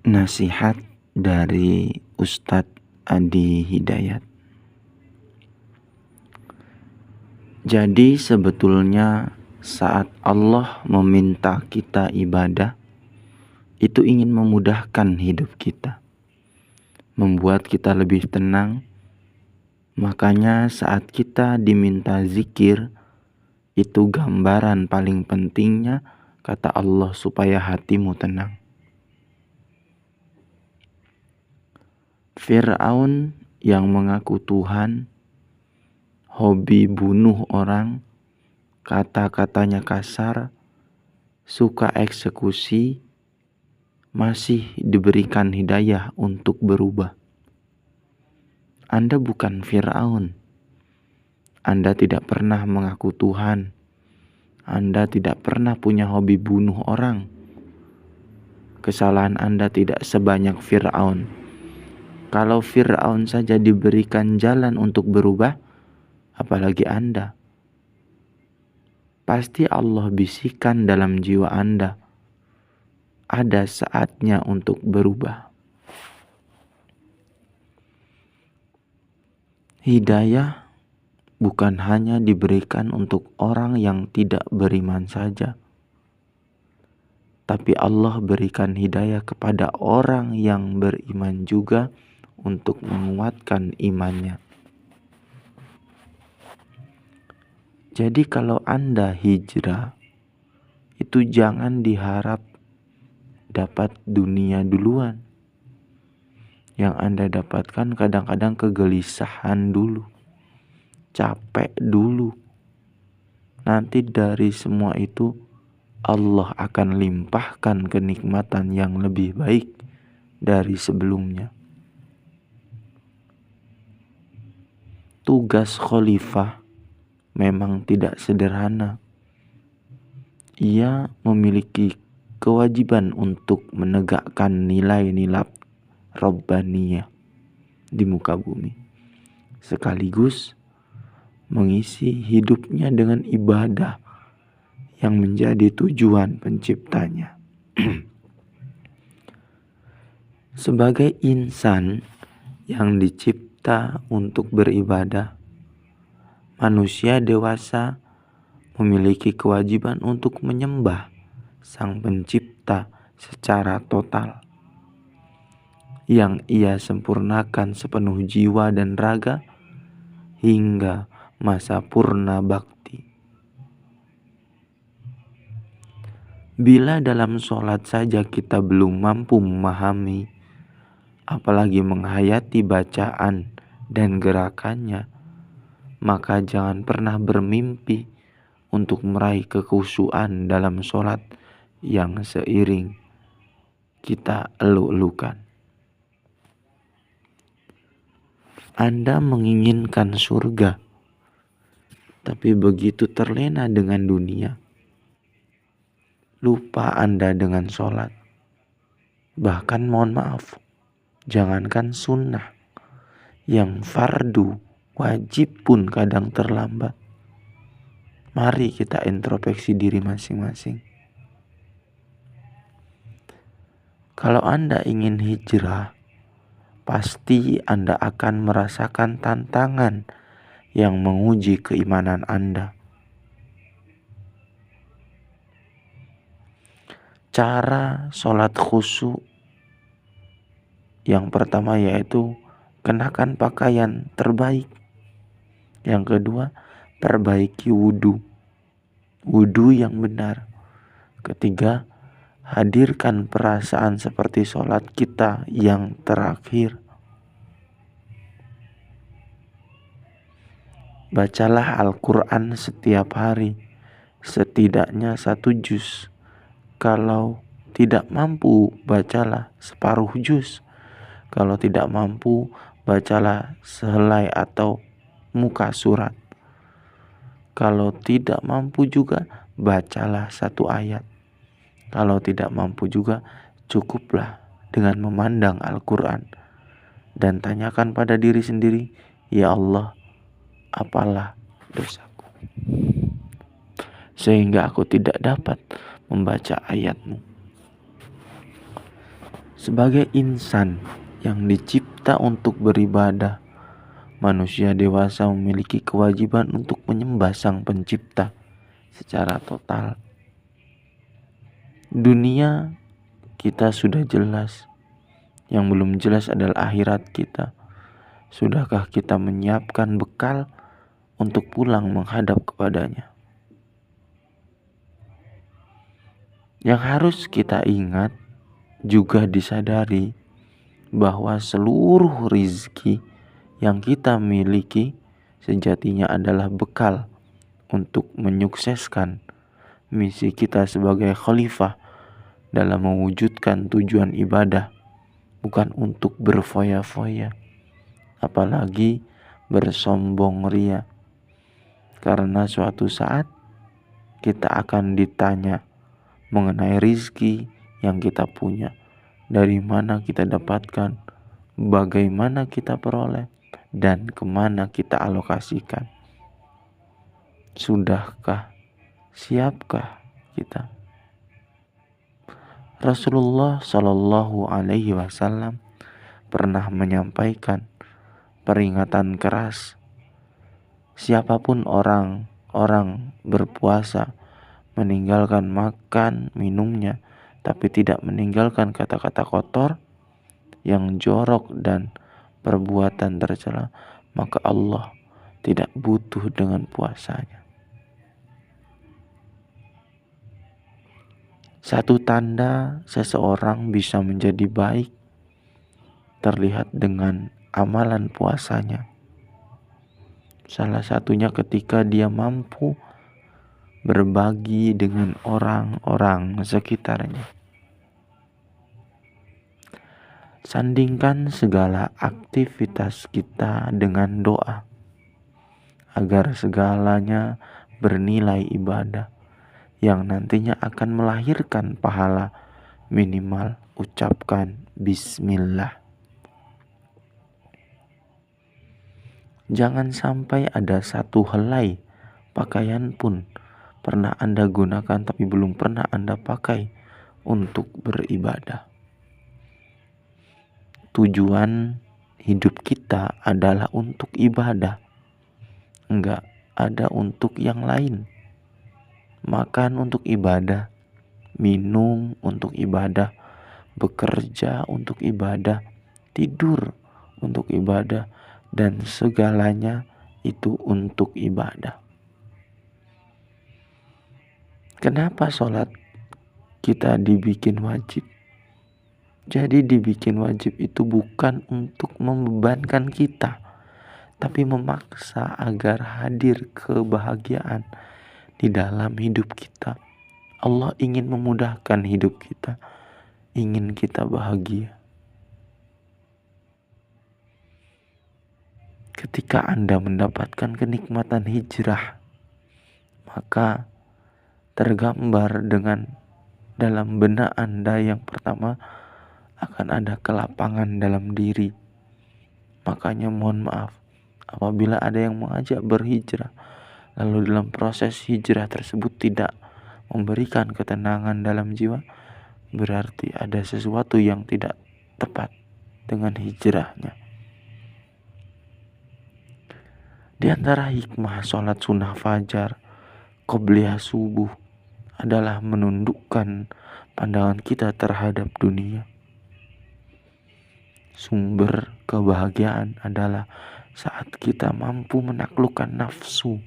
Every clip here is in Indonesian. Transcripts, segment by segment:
Nasihat dari Ustadz Adi Hidayat. Jadi sebetulnya saat Allah meminta kita ibadah, itu ingin memudahkan hidup kita, membuat kita lebih tenang. Makanya saat kita diminta zikir, itu gambaran paling pentingnya, kata Allah, supaya hatimu tenang. Fir'aun yang mengaku Tuhan, hobi bunuh orang, kata-katanya kasar, suka eksekusi, masih diberikan hidayah untuk berubah. Anda bukan Fir'aun. Anda tidak pernah mengaku Tuhan. Anda tidak pernah punya hobi bunuh orang. Kesalahan Anda tidak sebanyak Fir'aun. Kalau Fir'aun saja diberikan jalan untuk berubah, apalagi Anda. Pasti Allah bisikan dalam jiwa Anda, ada saatnya untuk berubah. Hidayah bukan hanya diberikan untuk orang yang tidak beriman saja, tapi Allah berikan hidayah kepada orang yang beriman juga untuk menguatkan imannya. Jadi kalau Anda hijrah, itu jangan diharap dapat dunia duluan. Yang Anda dapatkan kadang-kadang kegelisahan dulu, capek dulu. Nanti dari semua itu Allah akan limpahkan kenikmatan yang lebih baik dari sebelumnya. Tugas khalifah memang tidak sederhana. Ia memiliki kewajiban untuk menegakkan nilai-nilai Rabbaniyah di muka bumi, sekaligus mengisi hidupnya dengan ibadah yang menjadi tujuan penciptanya. Sebagai insan yang dicipta untuk beribadah, manusia dewasa memiliki kewajiban untuk menyembah Sang Pencipta secara total, yang ia sempurnakan sepenuh jiwa dan raga hingga masa purna bakti. Bila dalam sholat saja kita belum mampu memahami, apalagi menghayati bacaan dan gerakannya, maka jangan pernah bermimpi untuk meraih kekhusyuan dalam sholat yang seiring kita elu-elukan. Anda menginginkan surga, tapi begitu terlena dengan dunia, lupa Anda dengan sholat. Bahkan mohon maaf, jangankan sunnah, yang fardu, wajib pun kadang terlambat. Mari kita introspeksi diri masing-masing. Kalau Anda ingin hijrah, pasti Anda akan merasakan tantangan yang menguji keimanan Anda. Cara sholat khusyuk yang pertama yaitu kenakan pakaian terbaik. Yang kedua, perbaiki wudhu yang benar. Ketiga, hadirkan perasaan seperti sholat kita yang terakhir. Bacalah Al-Quran setiap hari, setidaknya 1 juz. Kalau tidak mampu, bacalah separuh juz. Kalau tidak mampu, bacalah sehelai atau muka surat. Kalau tidak mampu juga, bacalah 1 ayat. Kalau tidak mampu juga, cukuplah dengan memandang Al-Quran dan tanyakan pada diri sendiri, ya Allah, apalah dosaku sehingga aku tidak dapat membaca ayat-Mu. Sebagai insan yang dicipta untuk beribadah, manusia dewasa memiliki kewajiban untuk menyembah Sang Pencipta secara total. Dunia kita sudah jelas, yang belum jelas adalah akhirat kita. Sudahkah kita menyiapkan bekal untuk pulang menghadap kepadanya? Yang harus kita ingat juga disadari bahwa seluruh rizki yang kita miliki sejatinya adalah bekal untuk menyukseskan misi kita sebagai khalifah dalam mewujudkan tujuan ibadah, bukan untuk berfoya-foya, apalagi bersombong ria. Karena suatu saat kita akan ditanya mengenai rizki yang kita punya, dari mana kita dapatkan, bagaimana kita peroleh, dan kemana kita alokasikan. Sudahkah, siapkah kita? Rasulullah Shallallahu Alaihi Wasallam pernah menyampaikan peringatan keras. Siapapun orang berpuasa meninggalkan makan minumnya, tapi tidak meninggalkan kata-kata kotor yang jorok dan perbuatan tercela, maka Allah tidak butuh dengan puasanya. Satu tanda seseorang bisa menjadi baik terlihat dengan amalan puasanya. Salah satunya ketika dia mampu berbagi dengan orang-orang sekitarnya. Sandingkan segala aktivitas kita dengan doa agar segalanya bernilai ibadah yang nantinya akan melahirkan pahala. Minimal ucapkan bismillah. Jangan sampai ada satu helai pakaian pun pernah Anda gunakan tapi belum pernah Anda pakai untuk beribadah. Tujuan hidup kita adalah untuk ibadah, enggak ada untuk yang lain. Makan untuk ibadah, minum untuk ibadah, bekerja untuk ibadah, tidur untuk ibadah, dan segalanya itu untuk ibadah. Kenapa sholat kita dibikin wajib? Jadi dibikin wajib itu bukan untuk membebankan kita, tapi memaksa agar hadir kebahagiaan di dalam hidup kita. Allah ingin memudahkan hidup kita, ingin kita bahagia. Ketika Anda mendapatkan kenikmatan hijrah, maka tergambar dalam benak Anda yang pertama akan ada kelapangan dalam diri. Makanya mohon maaf apabila ada yang mengajak berhijrah, lalu dalam proses hijrah tersebut tidak memberikan ketenangan dalam jiwa, berarti ada sesuatu yang tidak tepat dengan hijrahnya. Di antara hikmah sholat sunnah fajar, qobliyah subuh adalah menundukkan pandangan kita terhadap dunia. Sumber kebahagiaan adalah saat kita mampu menaklukkan nafsu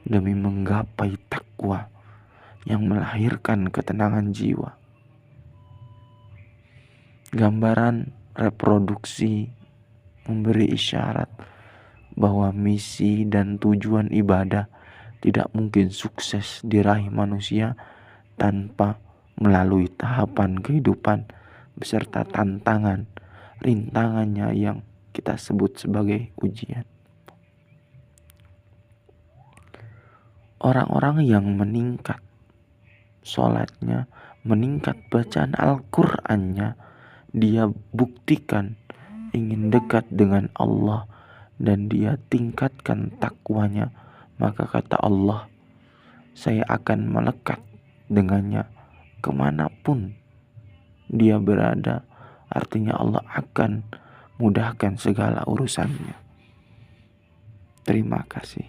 demi menggapai takwa yang melahirkan ketenangan jiwa. Gambaran reproduksi memberi isyarat bahwa misi dan tujuan ibadah tidak mungkin sukses diraih manusia tanpa melalui tahapan kehidupan beserta tantangan, rintangannya yang kita sebut sebagai ujian. Orang-orang yang meningkat sholatnya, meningkat bacaan Al-Qur'annya, dia buktikan ingin dekat dengan Allah dan dia tingkatkan takwanya, maka kata Allah, saya akan melekat dengannya kemanapun dia berada, artinya Allah akan mudahkan segala urusannya. Terima kasih.